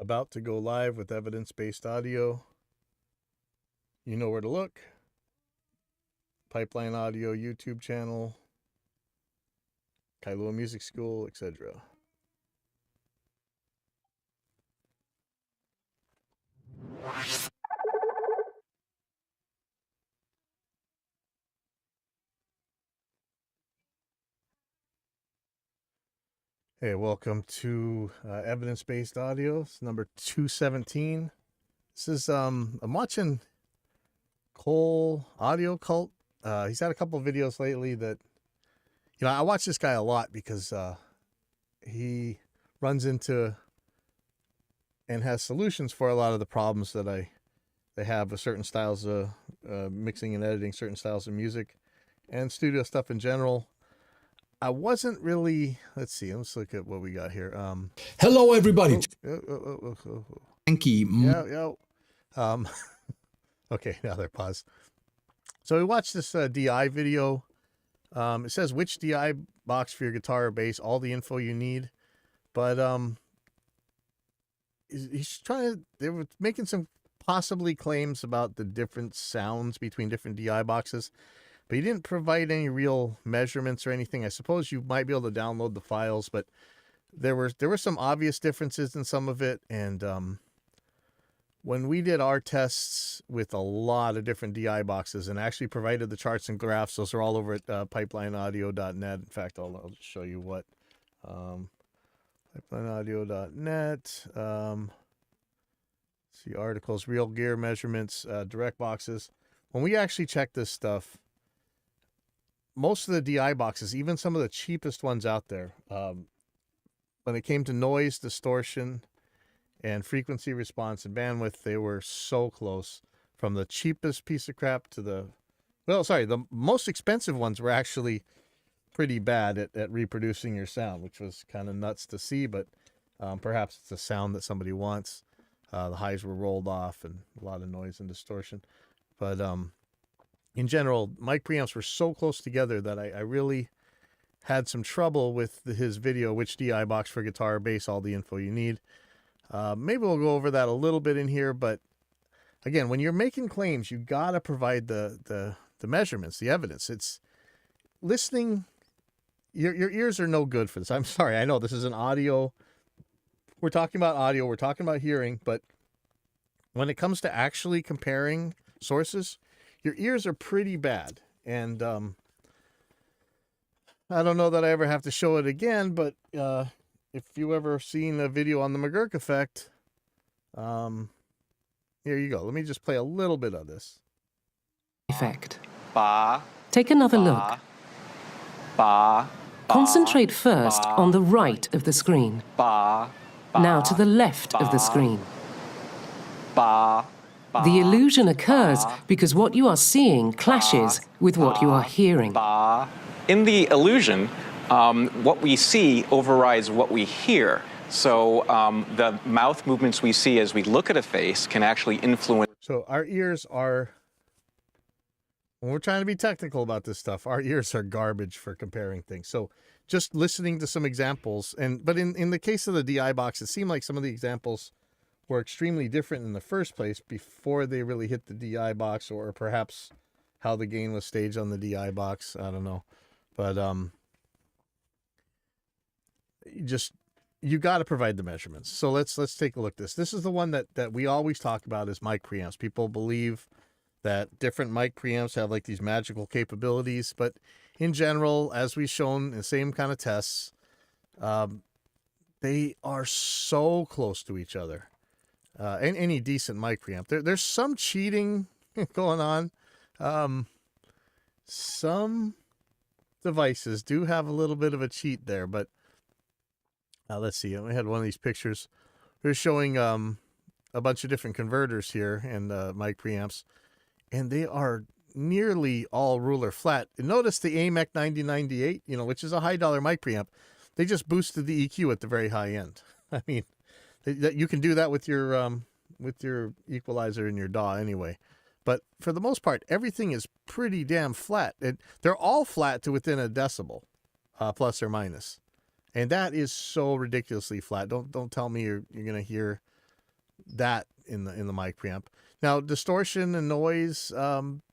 About to go live with evidence-based audio. You know where to look. Pipeline Audio YouTube channel, Kohle Music School, etc. Hey, welcome to evidence-based audio. It's number 217. This is I'm watching Kohle Audio Cult. He's had a couple of videos lately that, I watch this guy a lot because he runs into and has solutions for a lot of the problems that they have with certain styles of mixing and editing certain styles of music and studio stuff in general. I wasn't really, let's look at what we got here. Hello, everybody. Thank you. Okay, now they're paused. So we watched this DI video. It says which DI box for your guitar or bass, all the info you need. But they were making some possibly claims about the different sounds between different DI boxes. But he didn't provide any real measurements or anything. I suppose you might be able to download the files, but there were some obvious differences in some of it. And when we did our tests with a lot of different DI boxes and actually provided the charts and graphs, those are all over at pipelineaudio.net. In fact, I'll just show you what. Pipelineaudio.net. See articles, real gear measurements, direct boxes. When we actually checked this stuff, most of the DI boxes, even some of the cheapest ones out there, when it came to noise, distortion, and frequency response and bandwidth, they were so close. From the cheapest piece of crap to the most expensive ones were actually pretty bad at reproducing your sound, which was kind of nuts to see, but perhaps it's a sound that somebody wants. The highs were rolled off and a lot of noise and distortion. But in general, mic preamps were so close together that I really had some trouble with his video, which DI box for guitar or bass, all the info you need. Maybe we'll go over that a little bit in here, but again, when you're making claims, you got to provide the measurements, the evidence. It's listening. Your ears are no good for this. I'm sorry. I know this is an audio. We're talking about audio. We're talking about hearing, but when it comes to actually comparing sources, your ears are pretty bad. And I don't know that I ever have to show it again, but if you ever seen a video on the McGurk effect, here you go. Let me just play a little bit of this. Effect. Ba. Take another Ba. look. Ba. Concentrate first on the right of the screen. Ba. Now to the left of the screen. Ba. The illusion occurs because what you are seeing clashes with what you are hearing. Ba. In the illusion, what we see overrides what we hear. So the mouth movements we see as we look at a face can actually influence. So our ears are, when we're trying to be technical about this stuff, our ears are garbage for comparing things. So just listening to some examples, but in the case of the DI box, it seemed like some of the examples were extremely different in the first place before they really hit the DI box, or perhaps how the gain was staged on the DI box. I don't know. But you got to provide the measurements. So let's take a look at this. This is the one that we always talk about as mic preamps. People believe that different mic preamps have like these magical capabilities, but in general, as we've shown in the same kind of tests, they are so close to each other. Any decent mic preamp. There's some cheating going on. Some devices do have a little bit of a cheat there, but let's see. We had one of these pictures. We're showing a bunch of different converters here and mic preamps, and they are nearly all ruler flat. And notice the AMEC 9098, which is a high dollar mic preamp. They just boosted the EQ at the very high end. I mean, you can do that with your equalizer and your DAW anyway. But for the most part, everything is pretty damn flat. They're all flat to within a decibel, plus or minus. And that is so ridiculously flat. Don't tell me you're going to hear that in the mic preamp. Now, distortion and noise,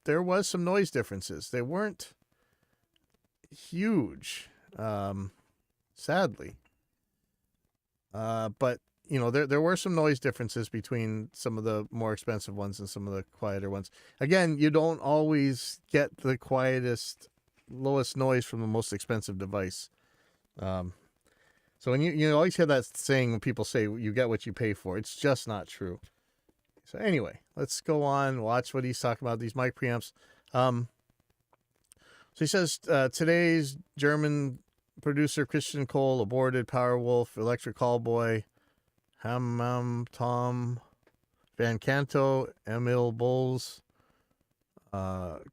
there was some noise differences. They weren't huge, sadly. But there were some noise differences between some of the more expensive ones and some of the quieter ones. Again, you don't always get the quietest, lowest noise from the most expensive device. So when you always hear that saying when people say you get what you pay for, it's just not true. So anyway, let's go on, watch what he's talking about, these mic preamps. So he says, today's German producer Christian Kohle aborted Powerwolf, Electric Callboy, Tom, Van Canto, Emil Bulls.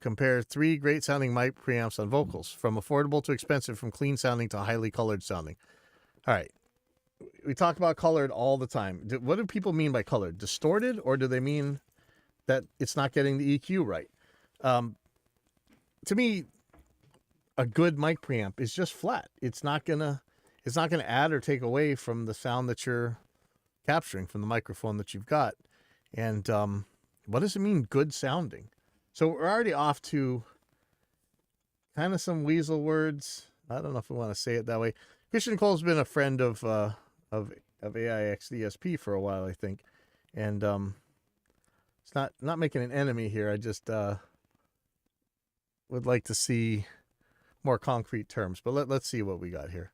Compare 3 great sounding mic preamps on vocals, from affordable to expensive, from clean sounding to highly colored sounding. All right. We talk about colored all the time. What do people mean by colored? Distorted, or do they mean that it's not getting the EQ right? To me, a good mic preamp is just flat. It's not gonna add or take away from the sound that you're capturing from the microphone that you've got. And what does it mean, good sounding? So we're already off to kind of some weasel words. I don't know if we want to say it that way. Christian Cole's been a friend of AIX DSP for a while, I think, and it's not making an enemy here. I just would like to see more concrete terms, but let's see what we got here.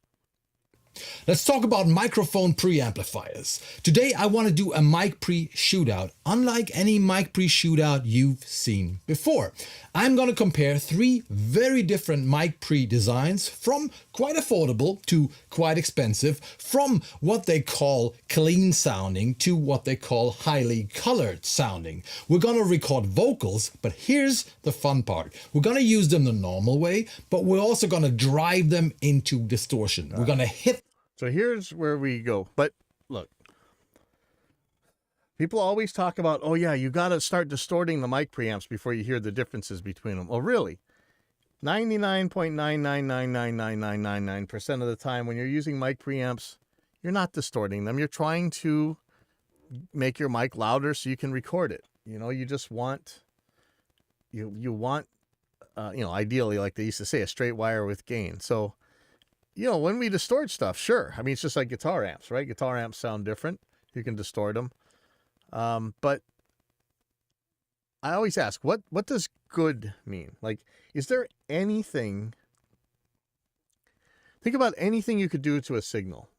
Let's talk about microphone preamplifiers. Today I want to do a mic pre shootout, unlike any mic pre shootout you've seen before. I'm going to compare 3 very different mic pre designs, from quite affordable to quite expensive, from what they call clean sounding to what they call highly colored sounding. We're going to record vocals, but here's the fun part. We're going to use them the normal way, but we're also going to drive them into distortion. We're going to hit. So here's where we go. But look, people always talk about, oh yeah, you got to start distorting the mic preamps before you hear the differences between them. Oh, really? 99.9999999% of the time when you're using mic preamps, you're not distorting them. You're trying to make your mic louder so you can record it. You just want, you want, ideally, like they used to say, a straight wire with gain. So, when we distort stuff, sure. I mean, it's just like guitar amps, right? Guitar amps sound different. You can distort them. But I always ask, what does good mean? Like, is there anything, think about anything you could do to a signal.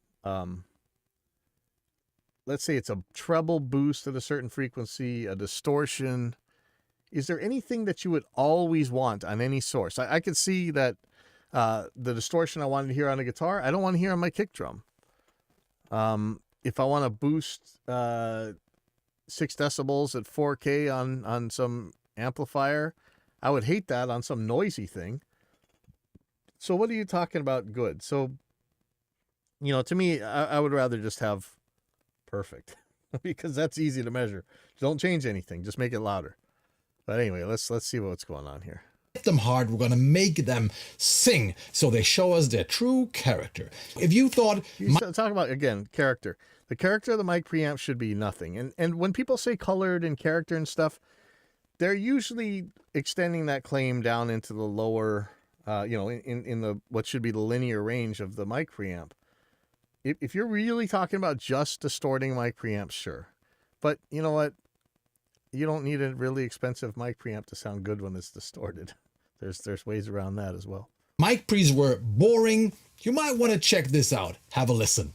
Let's say it's a treble boost at a certain frequency, a distortion. Is there anything that you would always want on any source? I could see that the distortion I wanted to hear on a guitar, I don't want to hear on my kick drum. If I want to boost 6 decibels at 4K on some amplifier, I would hate that on some noisy thing. So what are you talking about good? So, to me, I would rather just have perfect because that's easy to measure. Don't change anything. Just make it louder. But anyway, let's see what's going on here. Them hard, we're going to make them sing so they show us their true character. If you thought talk about, again, character, the character of the mic preamp should be nothing. And when people say colored and character and stuff, they're usually extending that claim down into the lower, in the what should be the linear range of the mic preamp. If you're really talking about just distorting mic preamps, sure. But you know what? You don't need a really expensive mic preamp to sound good when it's distorted. There's ways around that as well. mic pre's were boring, you might want to check this out. Have a listen.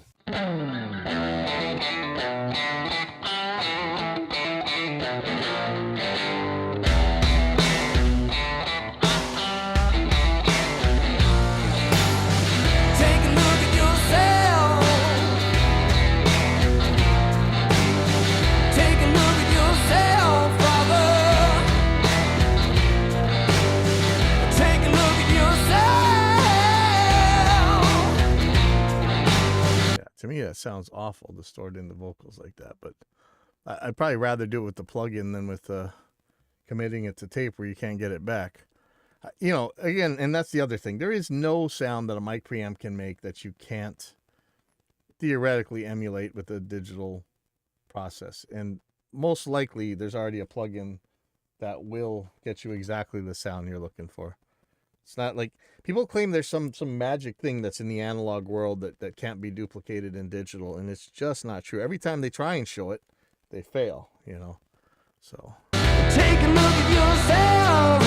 To me, that sounds awful, distorting the vocals like that. But I'd probably rather do it with the plug-in than with committing it to tape where you can't get it back. Again, and that's the other thing. There is no sound that a mic preamp can make that you can't theoretically emulate with a digital process, and most likely there's already a plugin that will get you exactly the sound you're looking for. It's not like people claim there's some magic thing that's in the analog world that can't be duplicated in digital, and it's just not true. Every time they try and show it, they fail, you know. So take a look at yourself.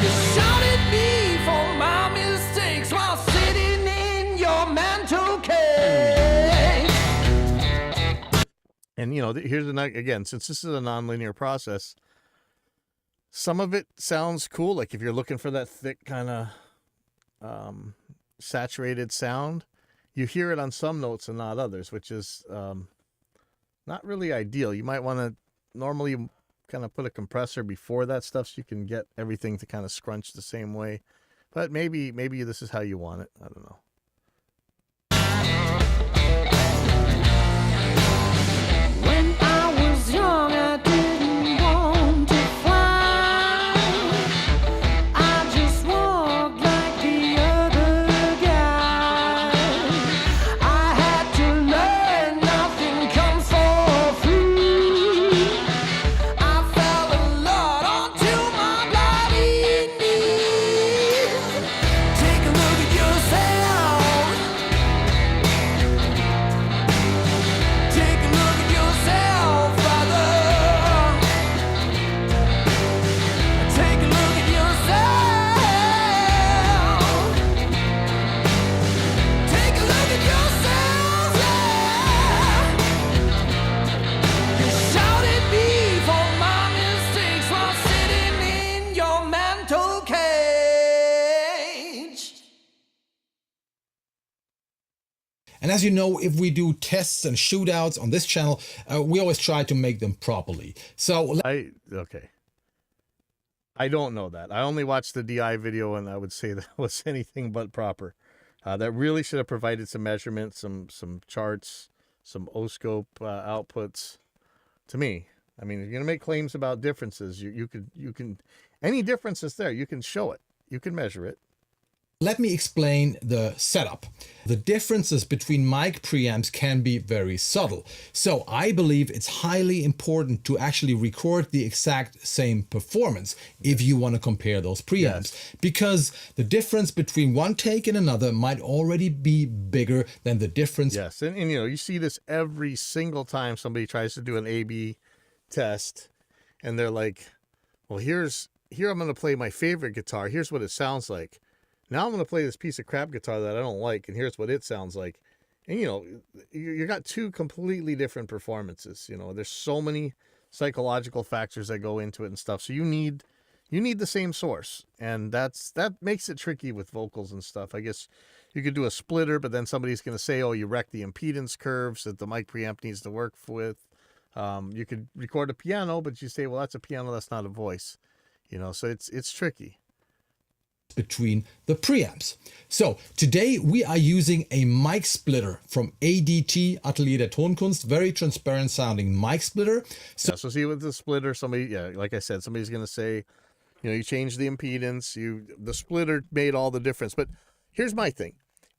You shouted me for my mistakes while sitting in your mental cage. And you know, here's again, since this is a nonlinear process, some of it sounds cool. Like if you're looking for that thick kind of saturated sound, you hear it on some notes and not others, which is not really ideal. You might want to normally kind of put a compressor before that stuff so you can get everything to kind of scrunch the same way. But maybe this is how you want it. I don't know. When I was young, I didn't want to fly. I just walked like the other guys. I had to learn nothing comes for free. I fell a lot onto my bloody knees. Take a look at yourself. Take a look at yourself, brother. Take a look at yourself. Take a look at yourself, yeah. You shouted me for my mistakes while sitting in your mental cage. And as you know, if we do tests and shootouts on this channel, we always try to make them properly. So Okay. I don't know that. I only watched the DI video, and I would say that was anything but proper. That really should have provided some measurements, some charts, some O-scope outputs. To me, I mean, if you're gonna make claims about differences, you can any difference that's there, you can show it, you can measure it. let me explain the setup. The differences between mic preamps can be very subtle. So I believe it's highly important to actually record the exact same performance if you want to compare those preamps, because the difference between one take and another might already be bigger than the difference. Yes, and you know, you see this every single time somebody tries to do an A/B test, and they're like, well, here I'm going to play my favorite guitar. Here's what it sounds like. Now I'm going to play this piece of crap guitar that I don't like, and here's what it sounds like. And, you know, you got two completely different performances. You know, there's so many psychological factors that go into it and stuff. So you need the same source, and that makes it tricky with vocals and stuff. I guess you could do a splitter, but then somebody's going to say, oh, you wrecked the impedance curves that the mic preamp needs to work with. You could record a piano, but you say, well, that's a piano, that's not a voice. You know, so it's tricky Between the preamps. So today we are using a mic splitter from ADT, Atelier der Tonkunst, very transparent sounding mic splitter. So see with the splitter, like I said, somebody's going to say, you know, you changed the impedance, the splitter made all the difference. But here's my thing.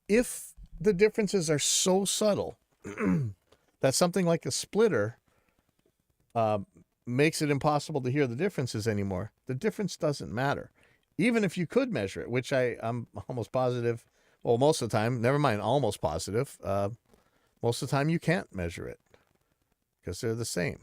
If the differences are so subtle that something like a splitter makes it impossible to hear the differences anymore, the difference doesn't matter. Even if you could measure it, which I'm almost positive, well, most of the time, never mind, almost positive, most of the time you can't measure it because they're the same.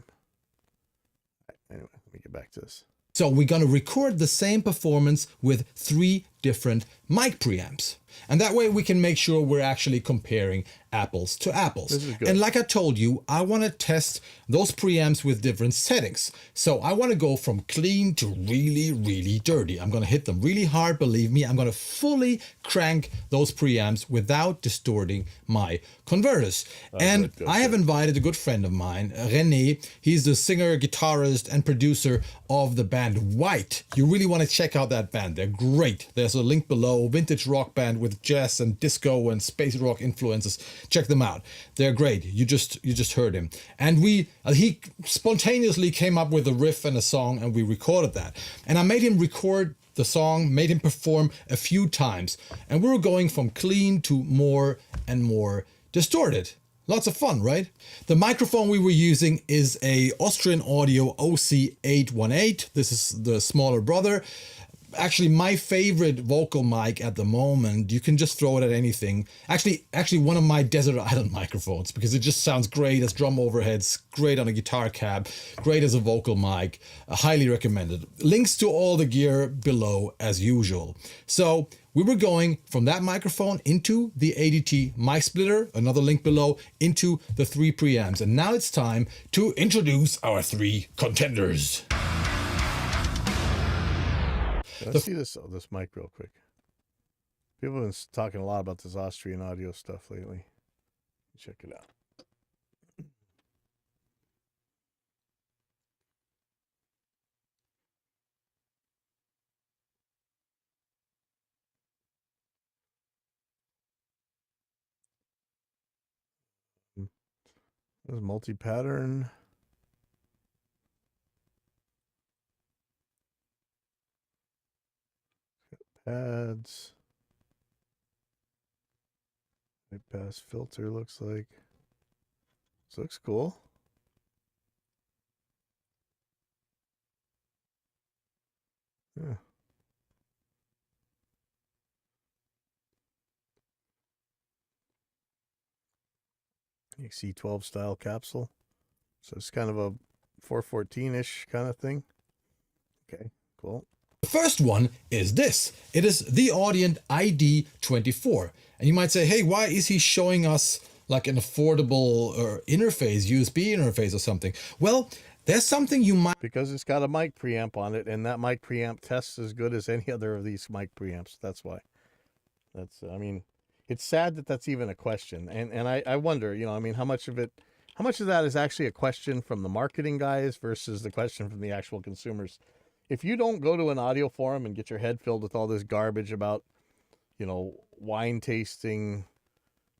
Anyway, let me get back to this. So we're going to record the same performance with 3 different mic preamps. And that way we can make sure we're actually comparing apples to apples. This is good. And like I told you, I want to test those preamps with different settings. So I want to go from clean to really, really dirty. I'm going to hit them really hard, believe me. I'm going to fully crank those preamps without distorting my converters. And I have invited a good friend of mine, René. He's the singer, guitarist, and producer of the band White. You really want to check out that band. They're great. There's a link below. Vintage rock band with jazz and disco and space rock influences. Check them out. They're great. You just heard him. And he spontaneously came up with a riff and a song, and we recorded that. And I made him record the song, made him perform a few times. And we were going from clean to more and more distorted. Lots of fun, right? The microphone we were using is a Austrian Audio OC818. This is the smaller brother. Actually, my favorite vocal mic at the moment. You can just throw it at anything. Actually, one of my desert island microphones, because it just sounds great as drum overheads, great on a guitar cab, great as a vocal mic. Highly recommended. Links to all the gear below as usual. So we were going from that microphone into the ADT mic splitter, another link below, into the 3 preamps. And now it's time to introduce our 3 contenders. Let's see this mic real quick. People have been talking a lot about this Austrian audio stuff lately. Check it out. This is multi-pattern. Pads. High pass filter looks like. This looks cool. Yeah. C12 style capsule. So it's kind of a 414-ish kind of thing. Okay, cool. The first one is this. It is the Audient ID24. And you might say, hey, why is he showing us like an affordable interface, USB interface or something? Well, there's something you might... Because it's got a mic preamp on it, and that mic preamp tests as good as any other of these mic preamps. That's why. I mean, it's sad that that's even a question. And I wonder, you know, I mean, how much of that is actually a question from the marketing guys versus the question from the actual consumers? If you don't go to an audio forum and get your head filled with all this garbage about, you know, wine tasting,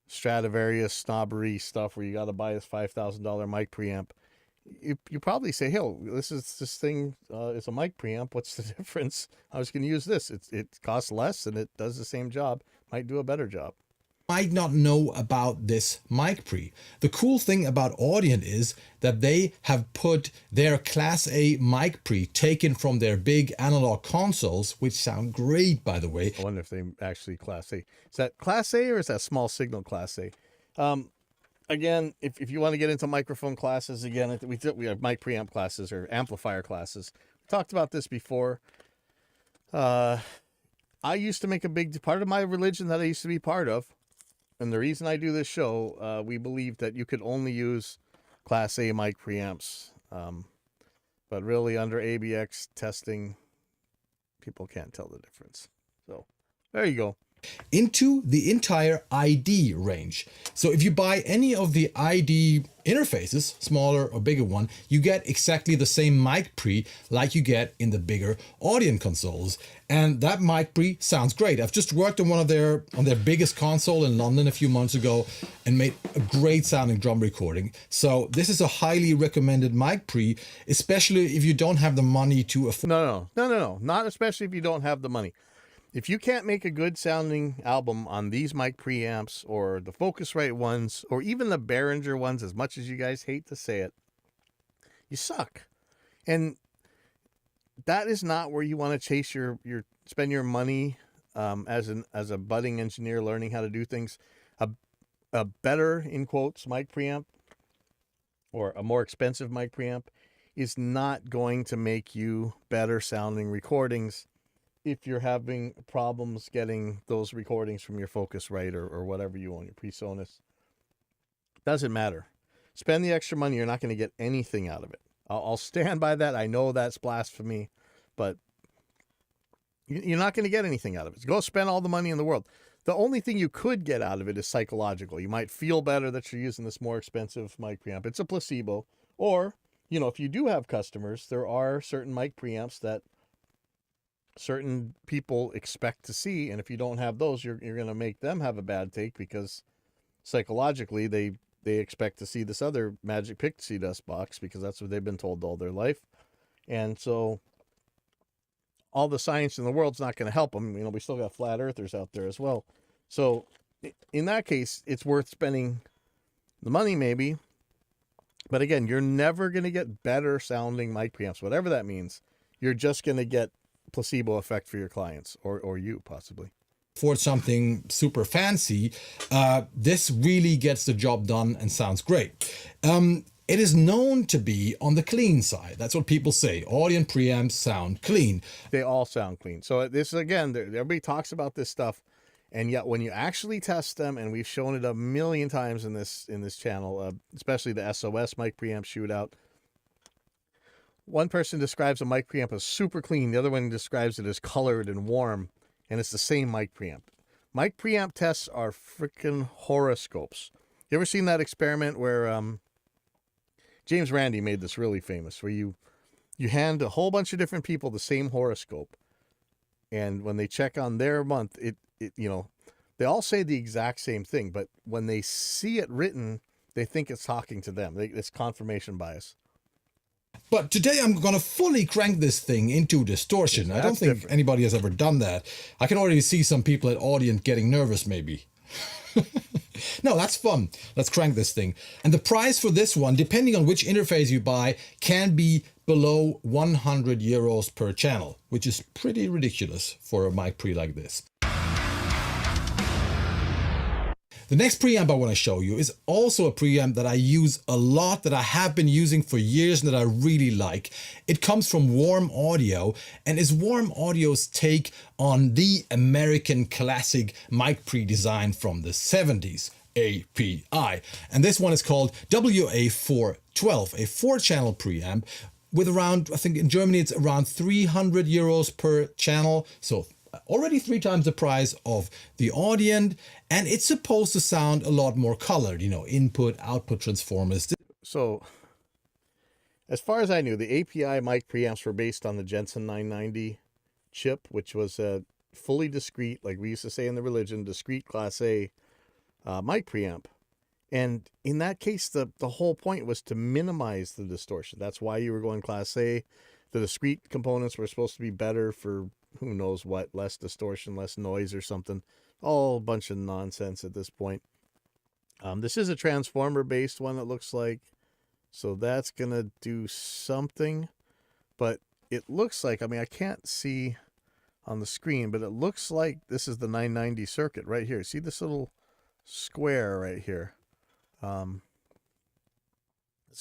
Stradivarius snobbery stuff where you got to buy this $5,000 mic preamp, you probably say, hey, this thing is a mic preamp. What's the difference? I was going to use this. It costs less and it does the same job. Might do a better job. Might not know about this mic pre. The cool thing about Audient is that they have put their Class A mic pre taken from their big analog consoles, which sound great, by the way. I wonder if they actually Class A. Is that Class A or is that small signal Class A? Again, if you want to get into microphone classes, again, we have mic preamp classes or amplifier classes. We talked about this before. I used to make a big part of my religion that I used to be part of. And the reason I do this show, we believe that you could only use Class A mic preamps. But really, under ABX testing, people can't tell the difference. So, there you go. Into the entire ID range. So if you buy any of the ID interfaces, smaller or bigger one, you get exactly the same mic pre like you get in the bigger Audient consoles. And that mic pre sounds great. I've just worked on their biggest console in London a few months ago and made a great sounding drum recording. So this is a highly recommended mic pre, especially if you don't have the money to afford. No. Not especially if you don't have the money. If you can't make a good sounding album on these mic preamps or the Focusrite ones or even the Behringer ones, as much as you guys hate to say it, you suck. And that is not where you want to chase spend your money as a budding engineer learning how to do things. A better, in quotes, mic preamp or a more expensive mic preamp is not going to make you better sounding recordings if you're having problems getting those recordings from your Focusrite or whatever you own, your PreSonus. Doesn't matter. Spend the extra money. You're not going to get anything out of it. I'll stand by that. I know that's blasphemy, but you're not going to get anything out of it. Go spend all the money in the world. The only thing you could get out of it is psychological. You might feel better that you're using this more expensive mic preamp. It's a placebo. Or, you know, if you do have customers, there are certain mic preamps that certain people expect to see, and if you don't have those, you're going to make them have a bad take because psychologically they expect to see this other Magic Pixie Dust box because that's what they've been told all their life. And so all the science in the world's not going to help them. You know, we still got flat earthers out there as well. So in that case, it's worth spending The money maybe, but again, you're never going to get better sounding mic preamps, whatever that means. You're just going to get placebo effect for your clients or you possibly. For something super fancy, this really gets the job done and sounds great. It is known to be on the clean side. That's what people say. Audient preamps sound clean. They all sound clean. So this, again, everybody talks about this stuff, and yet when you actually test them, and we've shown it a million times in this channel, especially the SOS mic preamp shootout. One person describes a mic preamp as super clean. The other one describes it as colored and warm, and it's the same mic preamp. Mic preamp tests are freaking horoscopes. You ever seen that experiment where James Randi made this really famous, where you hand a whole bunch of different people the same horoscope, and when they check on their month, it they all say the exact same thing, but when they see it written, they think it's talking to them. It's confirmation bias. But today I'm going to fully crank this thing into distortion. I don't think anybody has ever done that. I can already see some people at Audient getting nervous maybe. No, that's fun. Let's crank this thing. And the price for this one, depending on which interface you buy, can be below 100 euros per channel, which is pretty ridiculous for a mic pre like this. The next preamp I want to show you is also a preamp that I use a lot, that I have been using for years and that I really like. It comes from Warm Audio and is Warm Audio's take on the American classic mic pre design from the 70s, API. And this one is called WA412, a 4-channel preamp with around, I think in Germany it's around 300 euros per channel. So already 3 times the price of the Audient, and it's supposed to sound a lot more colored, input, output transformers. So as far as I knew, the API mic preamps were based on the Jensen 990 chip, which was a fully discrete, like we used to say in the religion, discrete class A mic preamp. And in that case, the whole point was to minimize the distortion. That's why you were going class A. The discrete components were supposed to be better for who knows what, less distortion, less noise or something. All a bunch of nonsense at this point. This is a transformer based one, it looks like. So that's going to do something. But it looks like, I can't see on the screen, but it looks like this is the 990 circuit right here. See this little square right here? Let's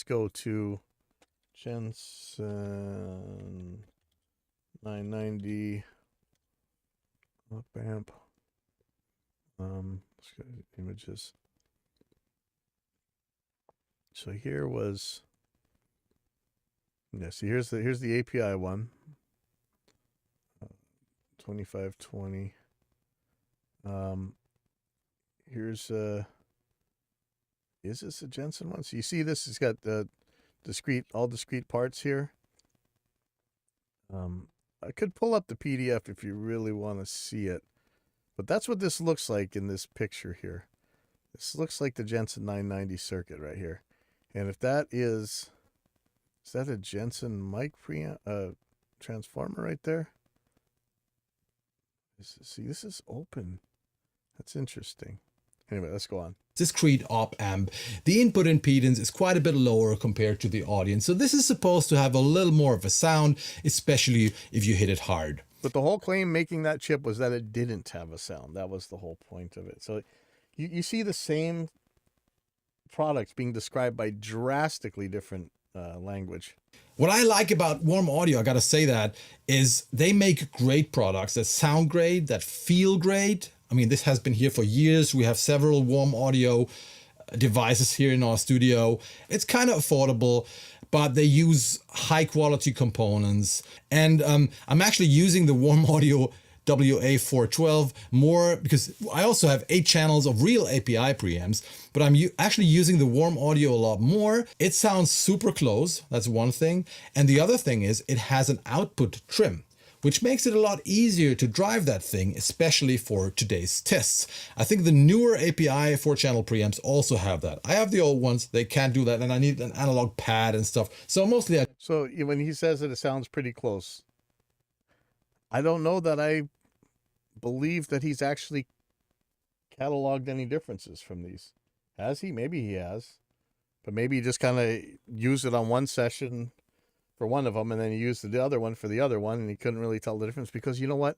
go to Jensen 990 up amp. Let's go to images. So here was, yeah, see here's the API one. 2520. Here's is this a Jensen one? So you see this, it's got the all discrete parts here. I could pull up the PDF if you really want to see it, but that's what this looks like in this picture here. This looks like the Jensen 990 circuit right here. And if that is that a Jensen mic preamp transformer right there? See, this is open. That's interesting. Anyway, let's go on. Discrete op amp. The input impedance is quite a bit lower compared to the Audient. So this is supposed to have a little more of a sound, especially if you hit it hard. But the whole claim making that chip was that it didn't have a sound. That was the whole point of it. So you see the same products being described by drastically different language. What I like about Warm Audio, I gotta say that, is they make great products that sound great, that feel great. This has been here for years. We have several Warm Audio devices here in our studio. It's kind of affordable, but they use high quality components. And I'm actually using the Warm Audio WA412 more because I also have 8 channels of real API preamps, but I'm actually using the Warm Audio a lot more. It sounds super close. That's one thing. And the other thing is it has an output trim, which makes it a lot easier to drive that thing, especially for today's tests. I think the newer API 4-channel preamps also have that. I have the old ones, they can't do that, and I need an analog pad and stuff. So mostly So when he says that it sounds pretty close, I don't know that I believe that he's actually cataloged any differences from these. Has he? Maybe he has. But maybe he just kind of used it on one session for one of them, and then he used the other one for the other one, and he couldn't really tell the difference. Because you know what?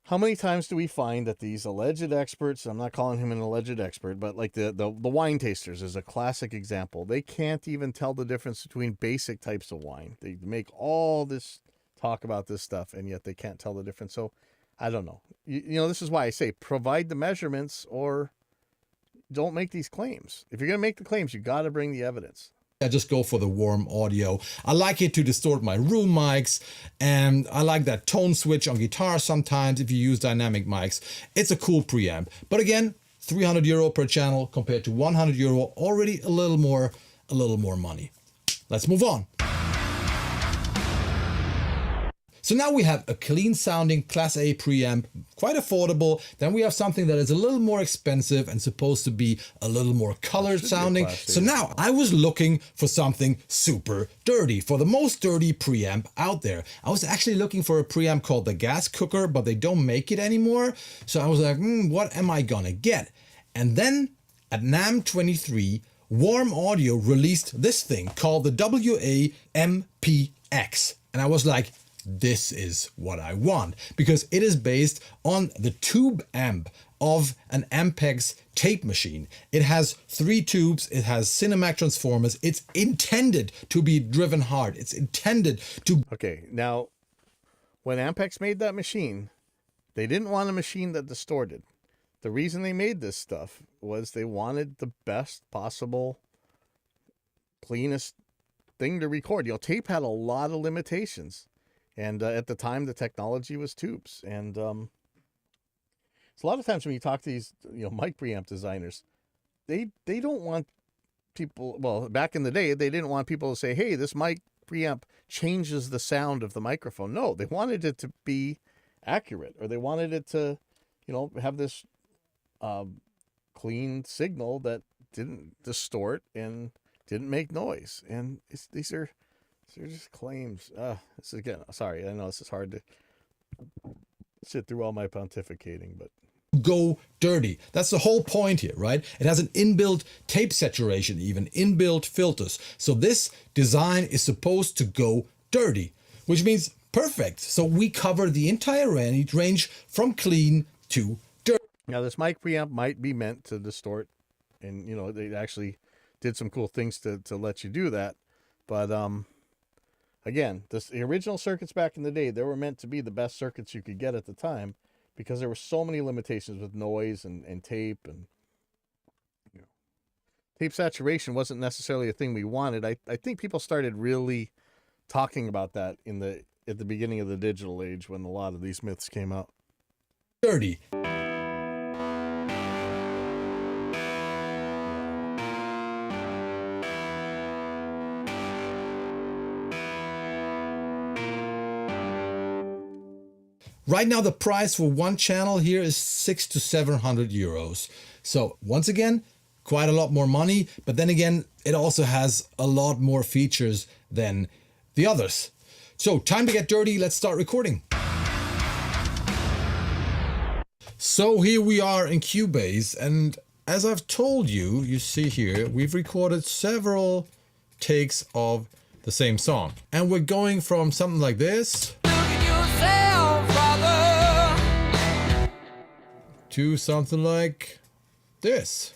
How many times do we find that these alleged experts, I'm not calling him an alleged expert, but like the wine tasters is a classic example. They can't even tell the difference between basic types of wine. They make all this talk about this stuff, and yet they can't tell the difference. So I don't know. You know, this is why I say provide the measurements or don't make these claims. If you're going to make the claims, you got to bring the evidence. I just go for the warm audio. I like it to distort my room mics, and I like that tone switch on guitar sometimes if you use dynamic mics. It's a cool preamp. But again, €300 per channel compared to €100, already a little more money. Let's move on. So now we have a clean sounding Class A preamp, quite affordable. Then we have something that is a little more expensive and supposed to be a little more colored sounding. So now I was looking for something super dirty, for the most dirty preamp out there. I was actually looking for a preamp called the Gas Cooker, but they don't make it anymore. So I was like, what am I gonna get? And then at NAMM 23, Warm Audio released this thing called the WA-MPX. And I was like, this is what I want, because it is based on the tube amp of an Ampex tape machine. It has 3 tubes, it has Cinemac transformers, it's intended to be driven hard, it's intended to... Okay, now, when Ampex made that machine, they didn't want a machine that distorted. The reason they made this stuff was they wanted the best possible, cleanest thing to record. You know, tape had a lot of limitations. And at the time, the technology was tubes. And so a lot of times when you talk to these, mic preamp designers, they don't want people, well, back in the day, they didn't want people to say, hey, this mic preamp changes the sound of the microphone. No, they wanted it to be accurate, or they wanted it to, have this clean signal that didn't distort and didn't make noise. And they're just claims. This is, again, sorry, I know this is hard to sit through all my pontificating, but go dirty. That's the whole point here, right? It has an inbuilt tape saturation, even inbuilt filters. So this design is supposed to go dirty, which means perfect. So we cover the entire range from clean to dirty. Now this mic preamp might be meant to distort, and they actually did some cool things to let you do that, but again, the original circuits back in the day, they were meant to be the best circuits you could get at the time, because there were so many limitations with noise and tape, and tape saturation wasn't necessarily a thing we wanted. I think people started really talking about that at the beginning of the digital age, when a lot of these myths came out. Dirty. Right now, the price for one channel here is €600 to €700. So once again, quite a lot more money, but then again, it also has a lot more features than the others. So time to get dirty. Let's start recording. So here we are in Cubase, and as I've told you, you see here, we've recorded several takes of the same song, and we're going from something like this to something like this.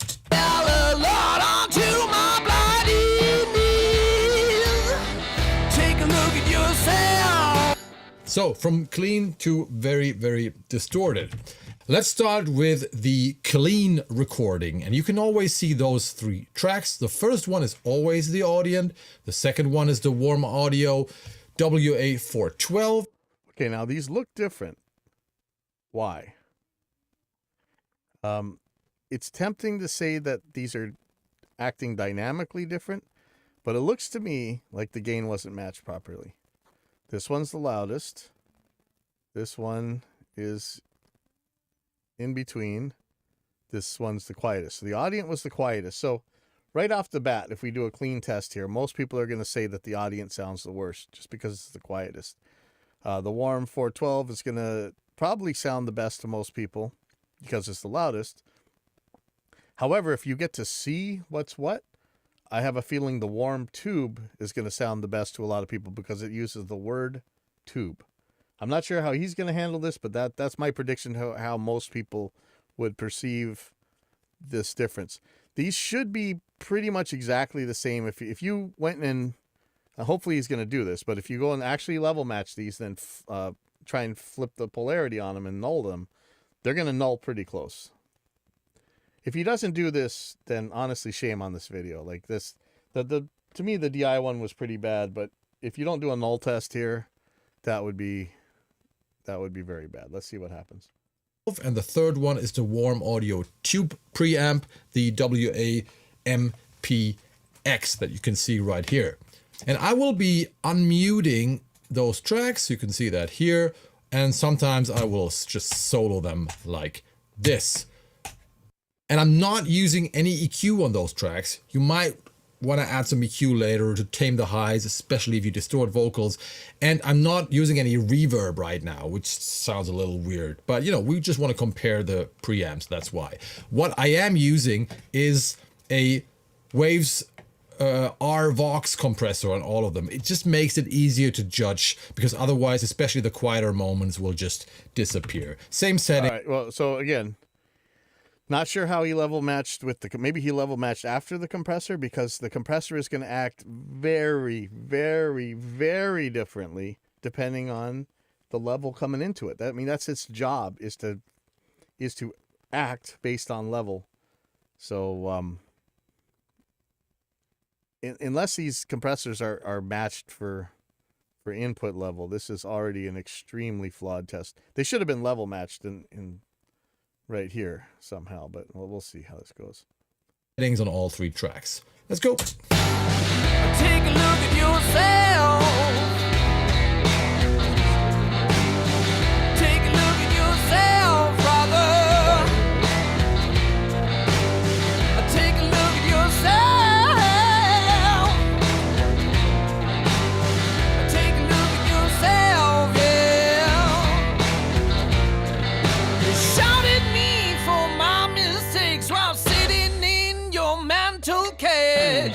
So from clean to very, very distorted. Let's start with the clean recording, and you can always see those 3 tracks. The first one is always the Audient. The second one is the Warm Audio WA-412. Okay, now these look different. Why? It's tempting to say that these are acting dynamically different, but it looks to me like the gain wasn't matched properly. This one's the loudest. This one is in between. This one's the quietest. So the Audient was the quietest. So right off the bat, if we do a clean test here, most people are going to say that the Audient sounds the worst just because it's the quietest. The Warm 412 is going to probably sound the best to most people because it's the loudest. However, if you get to see what's what, I have a feeling the warm tube is going to sound the best to a lot of people because it uses the word tube. I'm not sure how he's going to handle this, but that's my prediction how most people would perceive this difference. These should be pretty much exactly the same. If you went and hopefully he's going to do this, but if you go and actually level match these, then try and flip the polarity on them and null them, they're going to null pretty close. If he doesn't do this, then honestly, shame on this video. Like this, to me, the DI one was pretty bad, but if you don't do a null test here, that would be very bad. Let's see what happens. And the third one is the warm audio tube preamp, the WA-MP-X that you can see right here. And I will be unmuting those tracks. You can see that here. And sometimes I will just solo them like this. And I'm not using any EQ on those tracks. You might want to add some EQ later to tame the highs, especially if you distort vocals. And I'm not using any reverb right now, which sounds a little weird. But, you know, we just want to compare the preamps. That's why. What I am using is a Waves RVox compressor on all of them. It just makes it easier to judge because otherwise, especially the quieter moments will just disappear. Same setting. All right. Well, so again, not sure how he level matched with maybe he level matched after the compressor because the compressor is going to act very, very, very differently depending on the level coming into it. I mean, that's its job is to act based on level. So, unless these compressors are matched for input level, this is already an extremely flawed test. They should have been level matched in right here somehow, but we'll see how this goes. Settings on all three tracks. Let's go. Take a look at yourself. Take a look at yourself, brother. Take a look at yourself. Take a look at yourself, yeah. You shouted me for my mistakes while sitting in your mantle cage.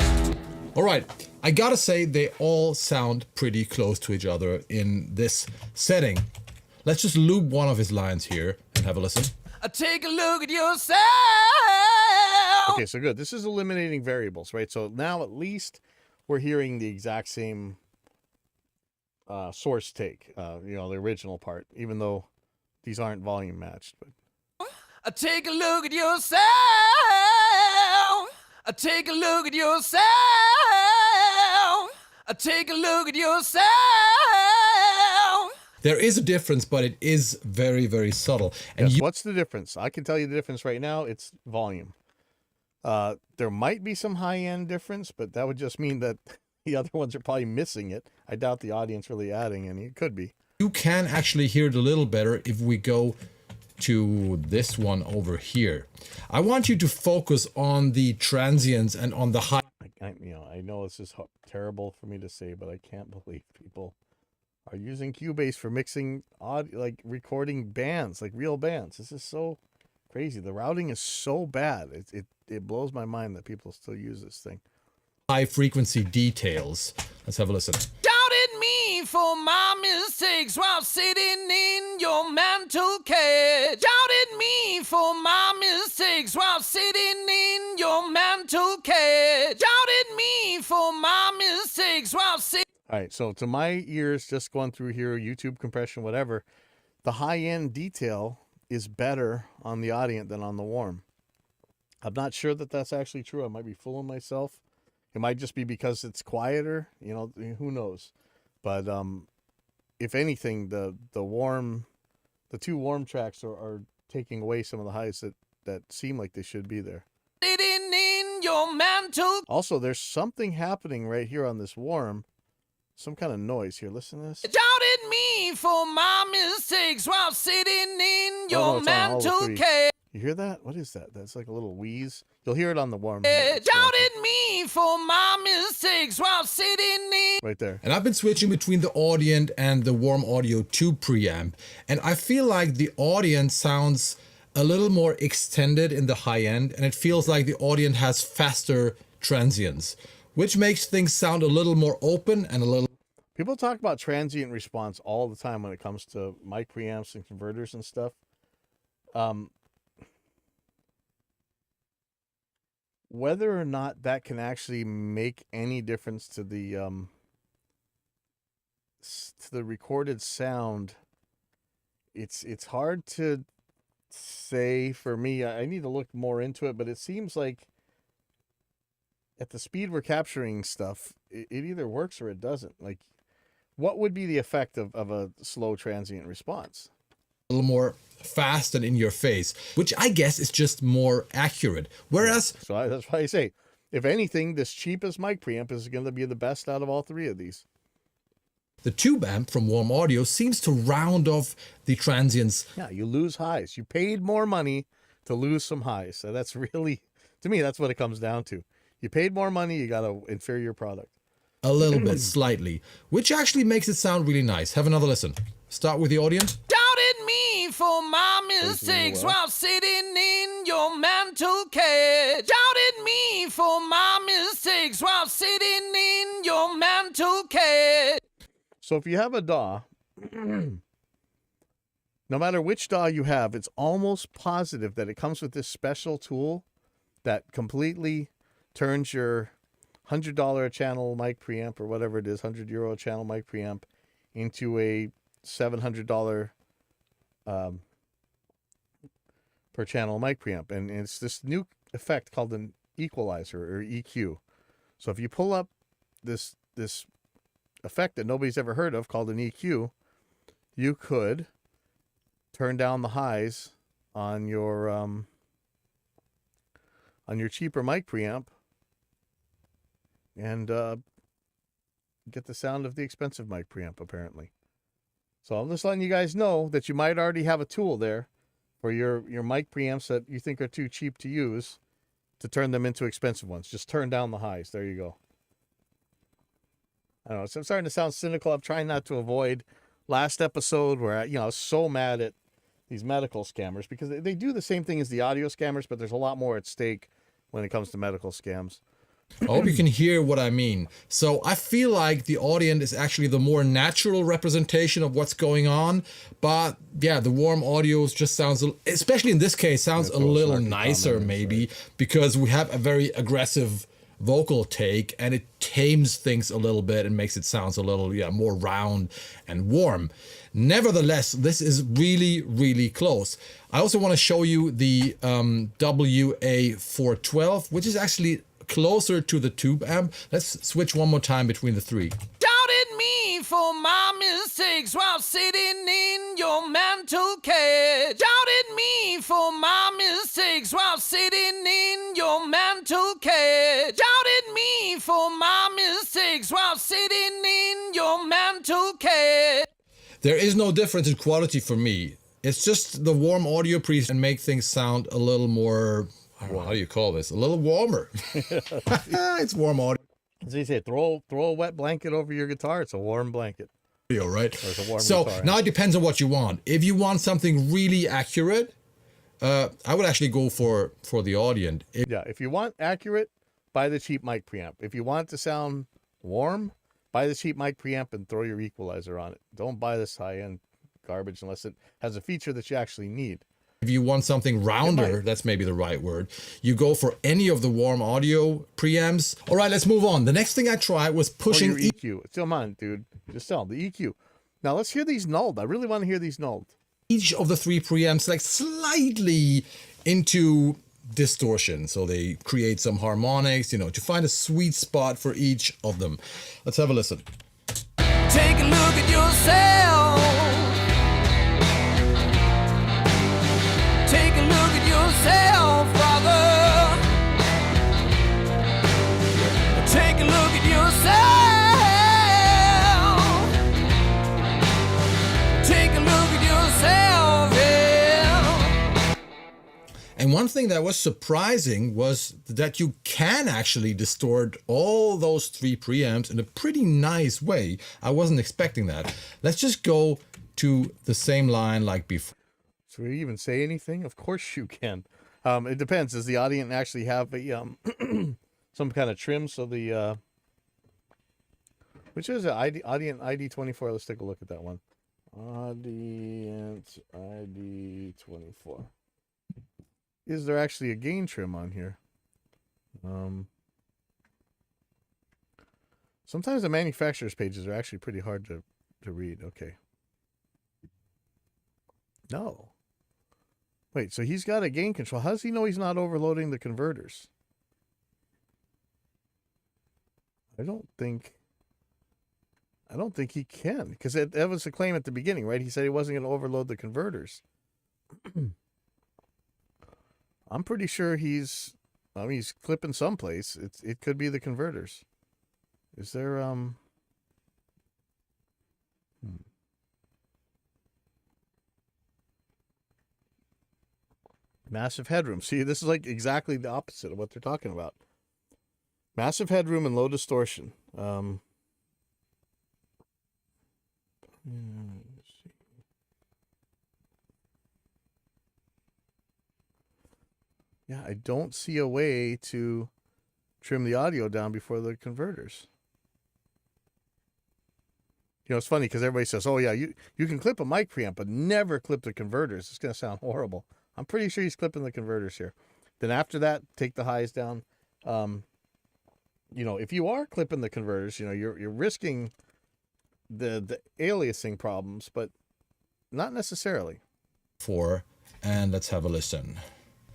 All right, I gotta say they all sound pretty close to each other in this setting. Let's just loop one of his lines here and have a listen. Take a look at yourself. Okay, so good. This is eliminating variables, right? So now at least we're hearing the exact same source take, you know, the original part, even though these aren't volume matched. But Take a look at yourself. Take a look at yourself. Take a look at yourself. There is a difference, but it is very, very subtle. And yes, what's the difference? I can tell you the difference right now. It's volume. There might be some high-end difference, but that would just mean that the other ones are probably missing it. I doubt the audience really adding any. It could be. you can actually hear it a little better if we go to this one over here. I want you to focus on the transients and on the high. I know this is terrible for me to say, but I can't believe people are using Cubase for mixing audio, like recording bands, like real bands. This is so crazy. The routing is so bad. It blows my mind that people still use this thing. High frequency details. Let's have a listen. Doubted me for my mistakes while sitting in your mantle cage. Doubted me for my mistakes while sitting in your mantle cage. Doubted me for my mistakes while sitting. All right, so to my ears, just going through here, YouTube compression, whatever, the high-end detail is better on the Audient than on the Warm. I'm not sure that that's actually true. I might be fooling myself. It might just be because it's quieter, you know, who knows. But if anything, the two Warm tracks are taking away some of the highs that seem like they should be there. Sitting in your mantle. Also, there's something happening right here on this Warm. Some kind of noise here. Listen to this. Doubted me for my mistakes while sitting in your it's on all the mantle three. cage. You hear that? What is that? That's like a little wheeze. You'll hear it on the Warm. Doubted me for my mistakes while sitting in. Right there. And I've been switching between the Audient and the Warm Audio 2 preamp. And I feel like the Audient sounds a little more extended in the high end, and it feels like the audience has faster transients, which makes things sound a little more open and a little... People talk about transient response all the time when it comes to mic preamps and converters and stuff. Whether or not that can actually make any difference to the recorded sound, it's hard to say for me. I need to look more into it, but it seems like at the speed we're capturing stuff, it either works or it doesn't. Like, what would be the effect of a slow transient response? A little more fast and in your face, which I guess is just more accurate. Whereas, That's why I say, if anything, this cheapest mic preamp is going to be the best out of all three of these. the tube amp from Warm Audio seems to round off the transients. Yeah, you lose highs. You paid more money to lose some highs. So that's really, to me, that's what it comes down to. You paid more money, you got an inferior product. A little bit, slightly, which actually makes it sound really nice. Have another listen. Start with the audience. Doubted me for my mistakes while sitting in your mantle cage. Doubted me for my mistakes while sitting in your mantle cage. So if you have a DAW, no matter which DAW you have, it's almost positive that it comes with this special tool that completely turns your $100 a channel mic preamp, or whatever it is, €100 a channel mic preamp, into a $700 per channel mic preamp. And it's this new effect called an equalizer, or EQ. So if you pull up this effect that nobody's ever heard of called an EQ, you could turn down the highs on your cheaper mic preamp and get the sound of the expensive mic preamp, apparently. So I'm just letting you guys know that you might already have a tool there for your mic preamps that you think are too cheap to use to turn them into expensive ones. Just turn down the highs. There you go. I don't know. So I'm starting to sound cynical. I'm trying not to avoid last episode where I was so mad at these medical scammers, because they do the same thing as the audio scammers, but there's a lot more at stake when it comes to medical scams. I hope you can hear what I mean. So I feel like the audience is actually the more natural representation of what's going on. But yeah, the Warm Audio just sounds, especially in this case, sounds a little nicer maybe, because we have a very aggressive vocal take and it tames things a little bit and makes it sound a little more round and warm. Nevertheless, this is really, really close. I also want to show you the WA412, which is actually closer to the tube amp. Let's switch one more time between the three. Doubted me for my mistakes while sitting in your mantle cage. Doubted me for my mistakes while sitting in your mantle cage. Doubted me for my mistakes while sitting in your mantle cage. There is no difference in quality for me. It's just the Warm Audio preset and make things sound a little more, I don't know, how do you call this? A little warmer. It's Warm Audio. As they say, throw a wet blanket over your guitar. It's a warm blanket. Right? Or it's a warm So guitar, now it depends on what you want. If you want something really accurate, I would actually go for the audience. If you want accurate, buy the cheap mic preamp. If you want it to sound warm, buy the cheap mic preamp and throw your equalizer on it. Don't buy this high-end garbage unless it has a feature that you actually need. If you want something rounder, that's maybe the right word, you go for any of the Warm Audio preamps. All right, let's move on. The next thing I tried was pushing your EQ. Come on, dude. Just tell them the EQ. Now let's hear these nulled. I really want to hear these nulled. each of the three preamps like slightly into distortion. So they create some harmonics, to find a sweet spot for each of them. Let's have a listen. Take a look at yourself. Take a look at yourself, brother. Take a look at yourself. Take a look at yourself, yeah. And one thing that was surprising was that you can actually distort all those three preamps in a pretty nice way. I wasn't expecting that. Let's just go to the same line like before. Do we even say anything? Of course you can. It depends. Does the audience actually have a some kind of trim? So the which is it? Audience ID 24. Let's take a look at that one. Audience ID 24. Is there actually a gain trim on here? Sometimes the manufacturer's pages are actually pretty hard to read. Okay. No. Wait, so he's got a gain control. How does he know he's not overloading the converters? I don't think he can, because that was the claim at the beginning, right? He said he wasn't going to overload the converters. I'm pretty sure he's clipping someplace. It could be the converters. Is there massive headroom? See, this is like exactly the opposite of what they're talking about. Massive headroom and low distortion. Yeah, I don't see a way to trim the audio down before the converters. You know, it's funny because everybody says, oh, yeah, you can clip a mic preamp, but never clip the converters. It's going to sound horrible. I'm pretty sure he's clipping the converters here. Then after that, take the highs down. You know, if you are clipping the converters, you know, you're risking the aliasing problems, but not necessarily. And let's have a listen.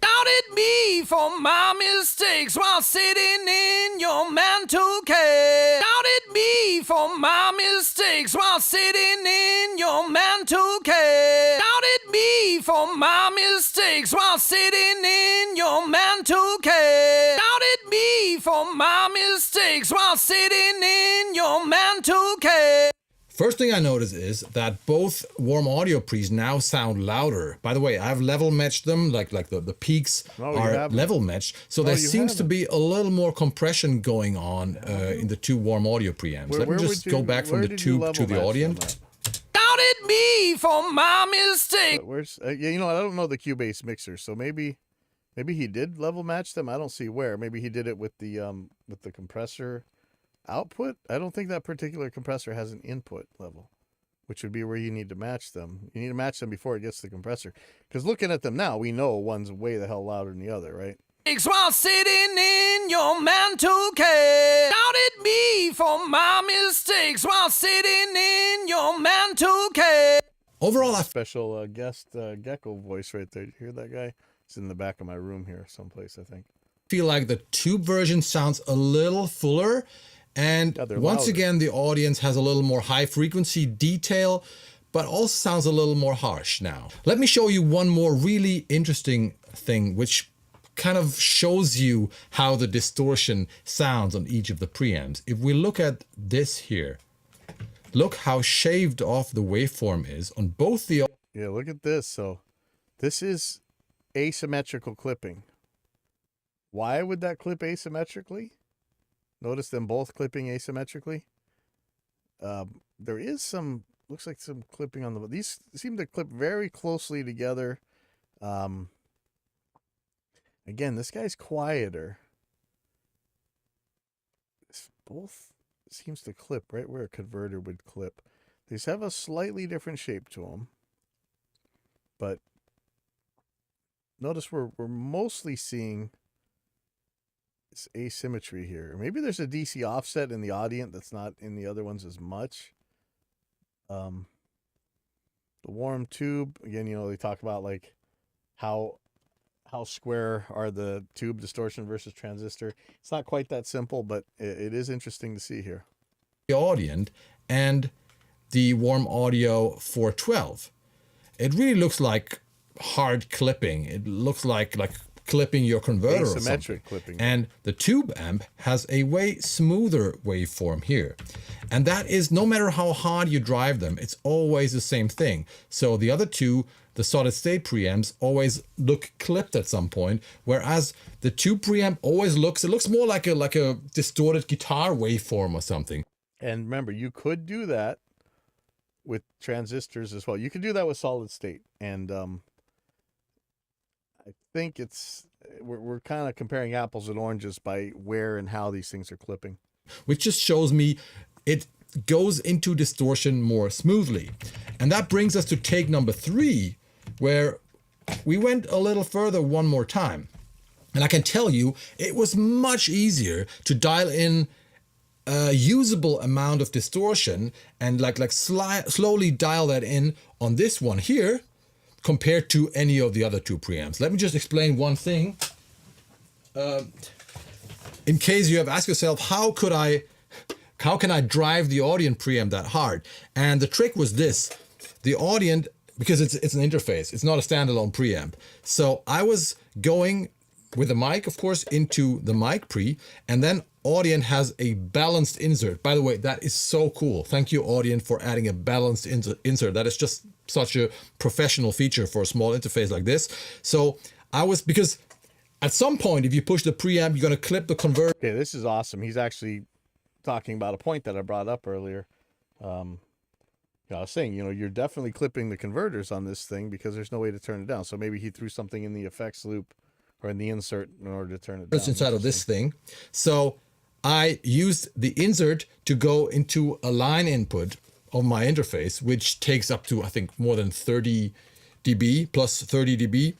Doubted me for my mistakes while sitting in your mantle cage. Doubted me for my mistakes while sitting in your mantle cage. Doubted me for my mistakes while sitting in your mantle cage. Doubted me for my mistakes while sitting in your mantle cage. First thing I notice is that both warm audio pre's now sound louder. By the way, I've level matched them, like the peaks are level matched. So there seems to be a little more compression going on in the two warm audio preamps. Let me just go back from the tube to the audience. Doubted me for my mistake. Where's yeah, you know, I don't know the Cubase mixer, so maybe he did level match them. I don't see where. Maybe he did it with the compressor output. I don't think that particular compressor has an input level, which would be where you need to match them. You need to match them before it gets the compressor. Because looking at them now, we know one's way the hell louder than the other, right? While sitting in your mantle cage. Doubted me for my mistakes while sitting in your mantle cage. Overall, Special guest gecko voice right there. You hear that guy? It's in the back of my room here someplace, I think. feel like the tube version sounds a little fuller. And once again, the audience has a little more high frequency detail, but also sounds a little more harsh now. Let me show you one more really interesting thing, which kind of shows you how the distortion sounds on each of the preamps. If we look at this here, look how shaved off the waveform is on both the... Yeah, look at this. So this is asymmetrical clipping. Why would that clip asymmetrically? Notice them both clipping asymmetrically. There is some, looks like some clipping on the, these seem to clip very closely together. Again, this guy's quieter. This both seems to clip right where a converter would clip. These have a slightly different shape to them. But notice we're mostly seeing this asymmetry here. Maybe there's a DC offset in the audient that's not in the other ones as much. The warm tube, again, you know, they talk about like how square are the tube distortion versus transistor. It's not quite that simple, but it is interesting to see here. The audient and the warm audio 412. It really looks like hard clipping. It looks like clipping your converter or something. Clipping. And the tube amp has a way smoother waveform here. And that is, no matter how hard you drive them, it's always the same thing. So the other two, the solid state preamps, always look clipped at some point, whereas the tube preamp always looks more like a distorted guitar waveform or something. And remember, you could do that with transistors as well. You could do that with solid state. And think we're kind of comparing apples and oranges by where and how these things are clipping. Which just shows me it goes into distortion more smoothly. And that brings us to take number 3, where we went a little further one more time. And I can tell you, it was much easier to dial in a usable amount of distortion and slowly dial that in on this one here compared to any of the other 2 preamps. Let me just explain one thing. In case you have asked yourself, how can I drive the Audient preamp that hard? And the trick was this: the Audient, because it's an interface, it's not a standalone preamp. So I was going with the mic, of course, into the mic pre, and then Audient has a balanced insert. By the way, that is so cool. Thank you, Audient, for adding a balanced insert. That is just such a professional feature for a small interface like this. So because at some point, if you push the preamp, you're going to clip the converter. Okay, this is awesome. He's actually talking about a point that I brought up earlier. I was saying, you're definitely clipping the converters on this thing because there's no way to turn it down. So maybe he threw something in the effects loop or in the insert in order to turn it down. It's inside of this thing. So I used the insert to go into a line input of my interface, which takes up to, I think, more than 30 dB plus 30 dB.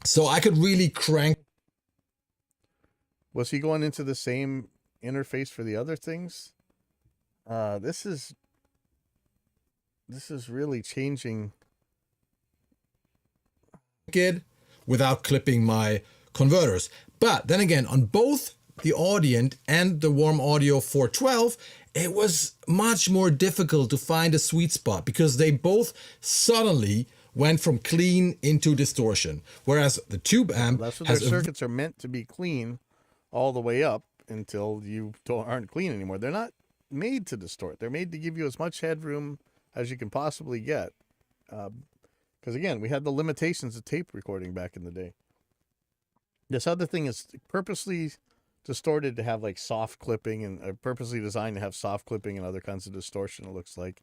So I could really crank. Was he going into the same interface for the other things? This is really changing it without clipping my converters. But then again, on both the Audient and the Warm Audio 412, it was much more difficult to find a sweet spot because they both suddenly went from clean into distortion. Whereas the tube amp that's what their circuits are meant to be clean all the way up until you aren't clean anymore. They're not made to distort. They're made to give you as much headroom as you can possibly get. Because again, we had the limitations of tape recording back in the day. This other thing is purposely distorted to have like soft clipping and purposely designed to have soft clipping and other kinds of distortion, it looks like.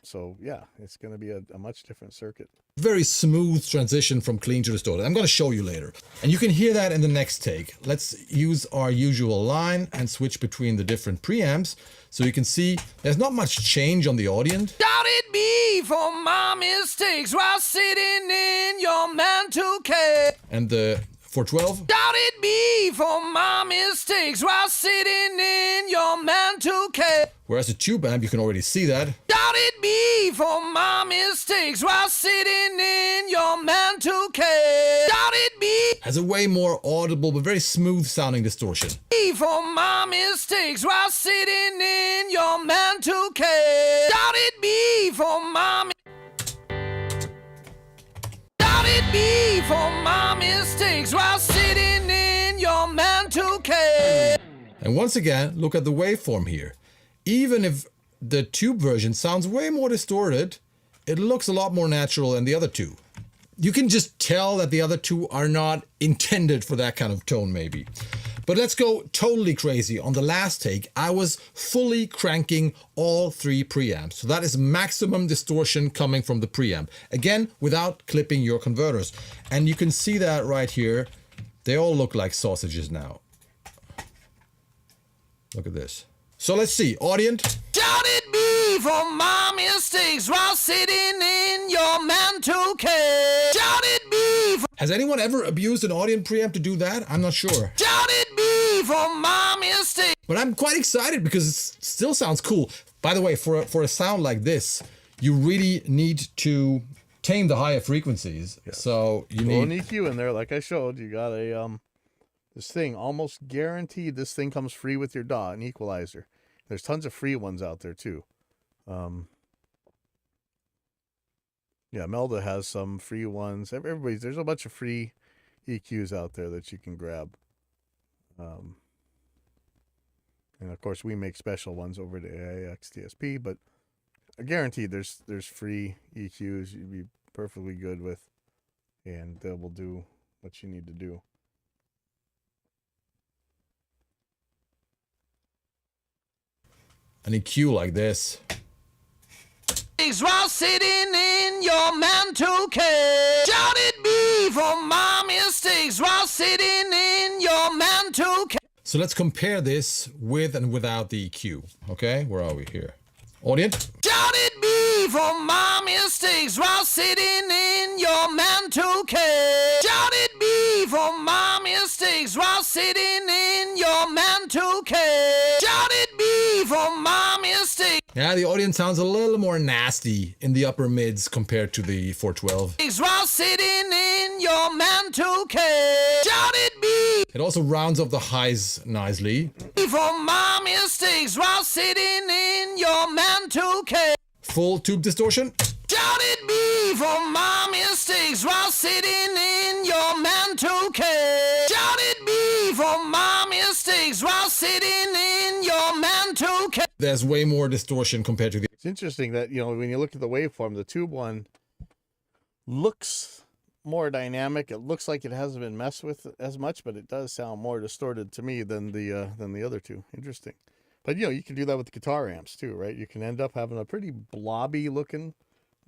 So yeah, it's going to be a much different circuit. Very smooth transition from clean to distorted. I'm going to show you later. And you can hear that in the next take. Let's use our usual line and switch between the different preamps. So you can see there's not much change on the Audient. Doubted me for my mistakes while sitting in your mantle cave. And the 412. Doubted me for my mistakes while sitting in your mantle cave. Whereas the tube amp, you can already see that. Doubted me for my mistakes while sitting in your mantle cave. Doubted me Has a way more audible but very smooth sounding distortion. for my mistakes while sitting in your mantle cave. Doubted me for my Doubted me for my mistakes while sitting in your mantle cave. And once again, look at the waveform here. Even if the tube version sounds way more distorted, it looks a lot more natural than the other two. You can just tell that the other two are not intended for that kind of tone maybe. But let's go totally crazy. On the last take, I was fully cranking all 3 preamps. So that is maximum distortion coming from the preamp. Again, without clipping your converters. And you can see that right here. They all look like sausages now. Look at this. So let's see, Audient. Doubted me for my mistakes while sitting in your mantle cave. Doubted me for Has anyone ever abused an Audient preamp to do that? I'm not sure. Doubted me for my mistakes. But I'm quite excited because it still sounds cool. By the way, for a sound like this, you really need to tame the higher frequencies. Yeah. So you need an EQ in there, like I showed. You got a this thing, almost guaranteed this thing comes free with your DAW, an equalizer. There's tons of free ones out there too. Yeah, Melda has some free ones. There's a bunch of free EQs out there that you can grab. And of course we make special ones over to AIX DSP, but guaranteed there's free EQs you'd be perfectly good with, and they will do what you need to do. an EQ like this. While sitting in your mantle cave, shouted me for my mistakes while sitting in your mantle cage. So let's compare this with and without the EQ. Okay, where are we here? Audience? Shouted me for my mistakes while sitting in your mantle cage. Shouted me for my mistakes while sitting in your mantle cage. Shouted me for my mistakes Yeah, the audience sounds a little more nasty in the upper mids compared to the 412. while sitting in your mantle cage. Shouted me It also rounds up the highs nicely. for my mistakes while sitting in your mantle cage. Full tube distortion. Shouted me for my mistakes while sitting in your mantle cage. Shouted me for my mistakes while sitting in your mantle cage. There's way more distortion compared to the... It's interesting that, you know, when you look at the waveform, the tube one looks more dynamic. It looks like it hasn't been messed with as much, but it does sound more distorted to me than the other two. Interesting. But, you know, you can do that with the guitar amps too, right? You can end up having a pretty blobby looking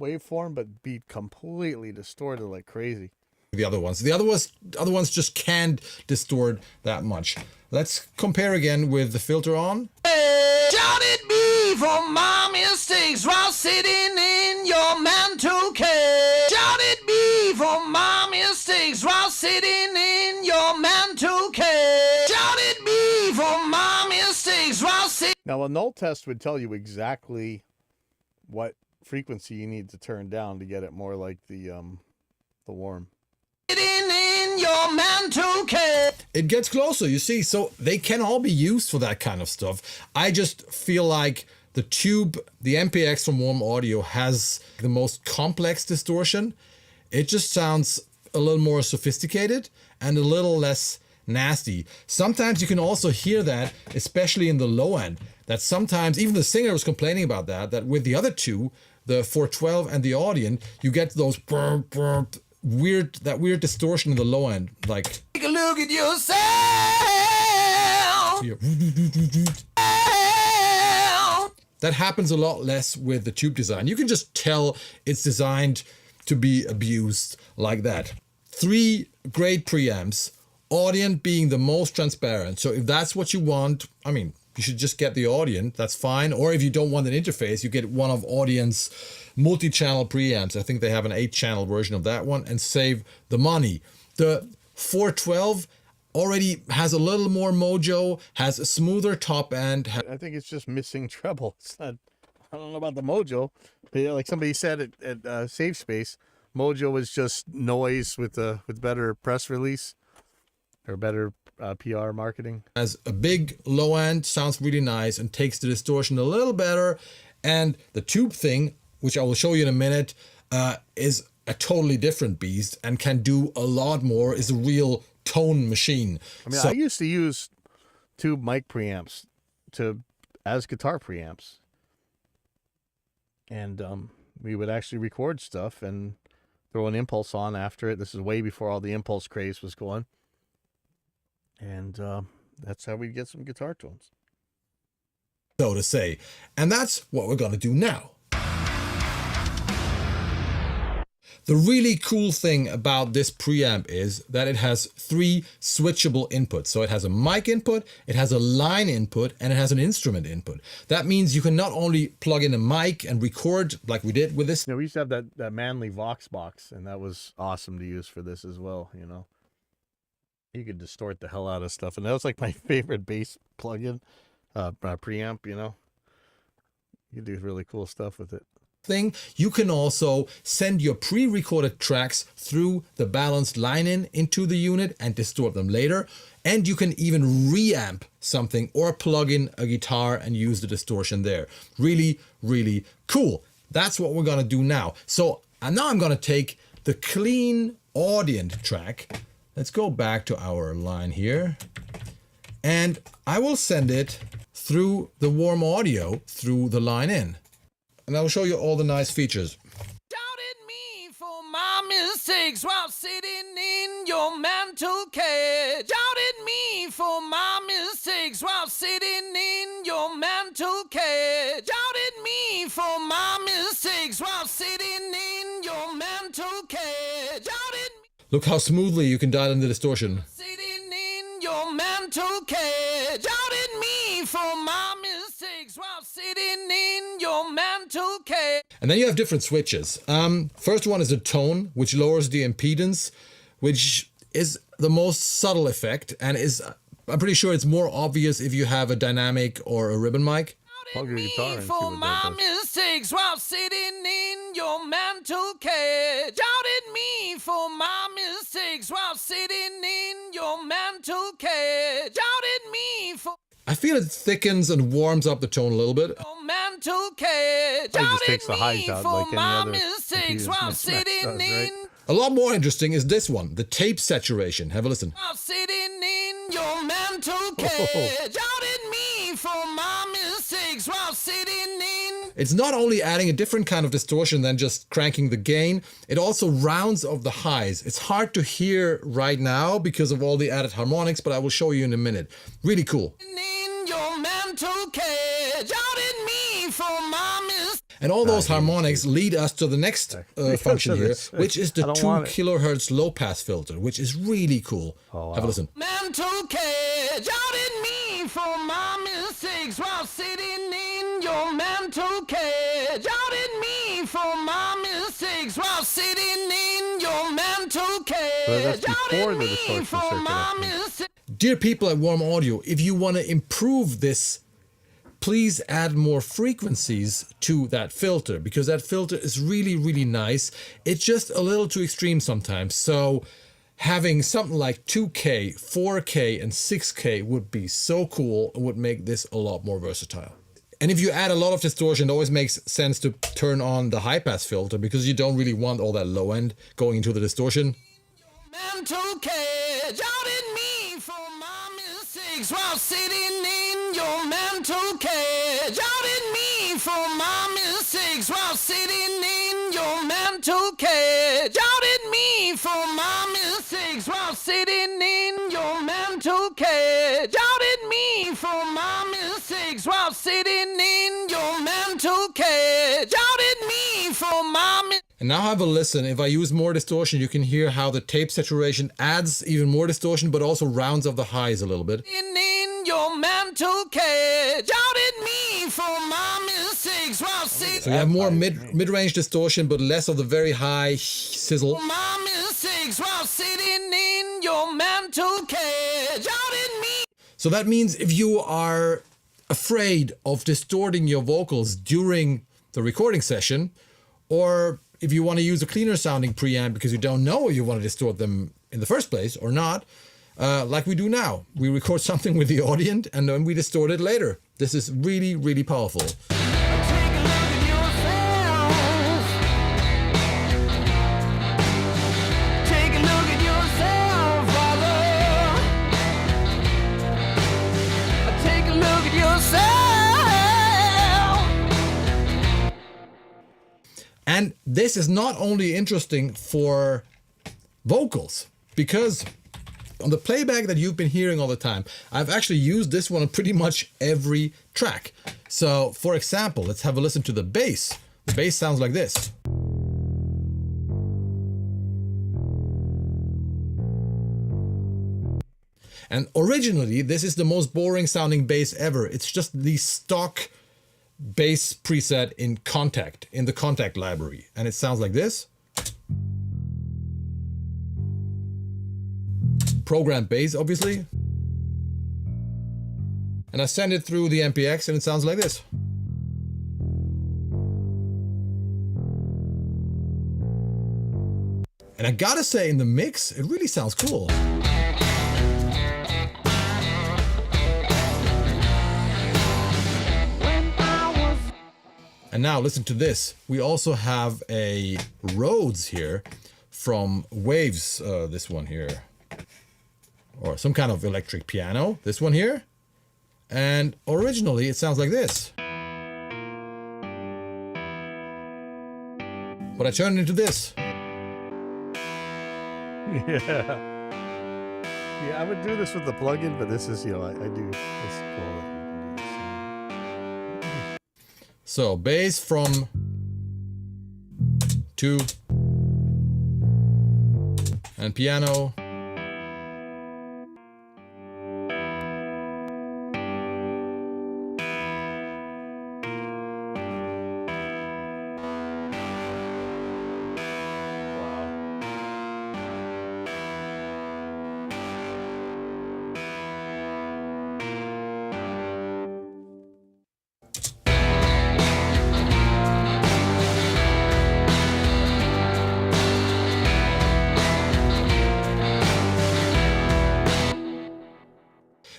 waveform, but be completely distorted like crazy. The other ones. The other ones just can't distort that much. Let's compare again with the filter on. Shouted me for my mistakes while sitting in your mantle cage. Shouted me for my mistakes while sitting in your mantle cage. Shouted me for my mistakes while sitting Now, a null test would tell you exactly what frequency you need to turn down to get it more like the warm. in your mantle cage. It gets closer, you see, so they can all be used for that kind of stuff. I just feel like the tube, the MPX from Warm Audio has the most complex distortion. It just sounds a little more sophisticated and a little less nasty. Sometimes you can also hear that, especially in the low end, that sometimes, even the singer was complaining about that with the other two, the 412 and the Audient, you get those burp, burp, weird distortion in the low end, like Take a look at yourself. yeah. That happens a lot less with the tube design. You can just tell it's designed to be abused like that. 3 great preamps, Audient being the most transparent. So if that's what you want, I mean, you should just get the Audient, that's fine. Or if you don't want an interface, you get one of Audient's multi-channel preamps. I think they have an 8-channel version of that one, and save the money. The 412 already has a little more mojo, has a smoother top end. I think it's just missing treble. It's not, I don't know about the mojo, but yeah, like somebody said at Save Space, mojo is just noise with better press release or better PR marketing. Has a big low end, sounds really nice, and takes the distortion a little better. And the tube thing, which I will show you in a minute, is a totally different beast and can do a lot more, is a real tone machine. I mean, I used to use tube mic preamps as guitar preamps. And we would actually record stuff and throw an impulse on after it. This is way before all the impulse craze was going. And that's how we get some guitar tones. So to say. And that's what we're going to do now. The really cool thing about this preamp is that it has 3 switchable inputs. So it has a mic input, it has a line input, and it has an instrument input. That means you can not only plug in a mic and record like we did with this. You know, we used to have that Manly Vox box, and that was awesome to use for this as well, you know. You could distort the hell out of stuff, and that was like my favorite bass plugin, preamp, you know. You do really cool stuff with it. Thing. You can also send your pre-recorded tracks through the balanced line-in into the unit and distort them later. And you can even reamp something or plug in a guitar and use the distortion there. Really, really cool. That's what we're going to do now. So now I'm going to take the clean Audient track. Let's go back to our line here. And I will send it through the Warm Audio through the line-in. And I'll show you all the nice features. Doubted me for my mistakes while sitting in your mantle cage. Doubted me for my mistakes while sitting in your mantle cage. Doubted me for my mistakes while sitting in your mantle cage. Doubted me. Look how smoothly you can dial in the distortion. Sitting in your mental cage, doubted me for my mistakes while sitting in your mental cage. And then you have different switches. First one is the tone, which lowers the impedance, which is the most subtle effect and is, I'm pretty sure it's more obvious if you have a dynamic or a ribbon mic. Plug your guitar and see For what my that does. mistakes while sitting in your mental cage. Doubted me for my mistakes while sitting in your mental cage. Doubted me for I feel it thickens and warms up the tone a little bit. your mental cage. Probably just takes Doubted the highs me out for like any my other mistakes confused while mismatch sitting does, right? in A lot more interesting is this one, the tape saturation. Have a listen. while sitting in your mental cage. Doubted me for my mistakes while sitting in. It's not only adding a different kind of distortion than just cranking the gain, it also rounds off the highs. It's hard to hear right now because of all the added harmonics, but I will show you in a minute. Really cool. In your mental cage, doubted me for my mistakes. And all those harmonics lead us to the next function of here, this. which is I the don't 2 want it. kilohertz low pass filter, which is really cool. Oh, Have a wow. listen. Mental cage, doubted me for my mistakes while sitting in your mental cage. Doubted me for my mistakes while sitting in your mental cage. So that's before Doubted the me distortion for circuit, my I think. mistakes. Dear people at Warm Audio, if you want to improve this, please add more frequencies to that filter, because that filter is really, really nice. It's just a little too extreme sometimes. So having something like 2K, 4K, and 6K would be so cool and would make this a lot more versatile. And if you add a lot of distortion, it always makes sense to turn on the high pass filter because you don't really want all that low end going into the distortion. Mental cage, doubted me for my mistakes while sitting in your mental cage. Doubted me for my mistakes while sitting in your mental cage. Doubted me for my mistakes while sitting in your mental cage. Doubted me for my mistakes while sitting in your mental cage. Doubted me for my mistakes. And now have a listen. If I use more distortion, you can hear how the tape saturation adds even more distortion, but also rounds off the highs a little bit. In your mental cage, doubted me for my mistakes while sitting. So you have more mid-range distortion, but less of the very high sizzle. My mistakes while sitting in your mental cage, doubted me. So that means if you are afraid of distorting your vocals during the recording session, or if you want to use a cleaner sounding preamp because you don't know if you want to distort them in the first place or not, like we do now. We record something with the audience and then we distort it later. This is really, really powerful. Take a look at yourself. Take a look at yourself, brother. Take a look at yourself. And this is not only interesting for vocals, because on the playback that you've been hearing all the time, I've actually used this one on pretty much every track. So for example, let's have a listen to the bass. The bass sounds like this. And originally, this is the most boring sounding bass ever. It's just the stock bass preset in the Contact library. And it sounds like this. Programmed bass, obviously. And I send it through the MPX and it sounds like this. And I gotta say, in the mix, it really sounds cool. And now listen to this. We also have a Rhodes here from Waves, this one here. Or some kind of electric piano, this one here. And originally it sounds like this. But I turned it into this. Yeah. Yeah, I would do this with the plugin, but this is, I do. It's cool that you can do this. So bass from 2 And piano.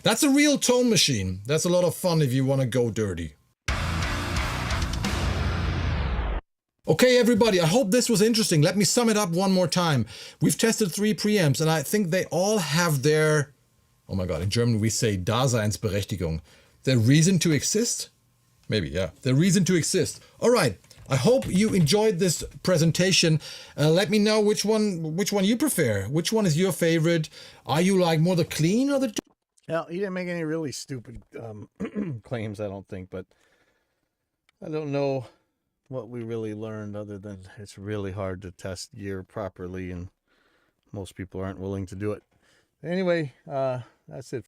That's a real tone machine. That's a lot of fun if you want to go dirty. Okay, everybody, I hope this was interesting. Let me sum it up one more time. We've tested 3 preamps, and I think they all have their, oh my God, in German we say Daseinsberechtigung. Their reason to exist? Maybe, yeah. Their reason to exist. All right. I hope you enjoyed this presentation. Let me know which one you prefer. Which one is your favorite? Are you like more the clean or the... Well, he didn't make any really stupid claims, I don't think, but I don't know what we really learned other than it's really hard to test gear properly, and most people aren't willing to do it. Anyway, that's it.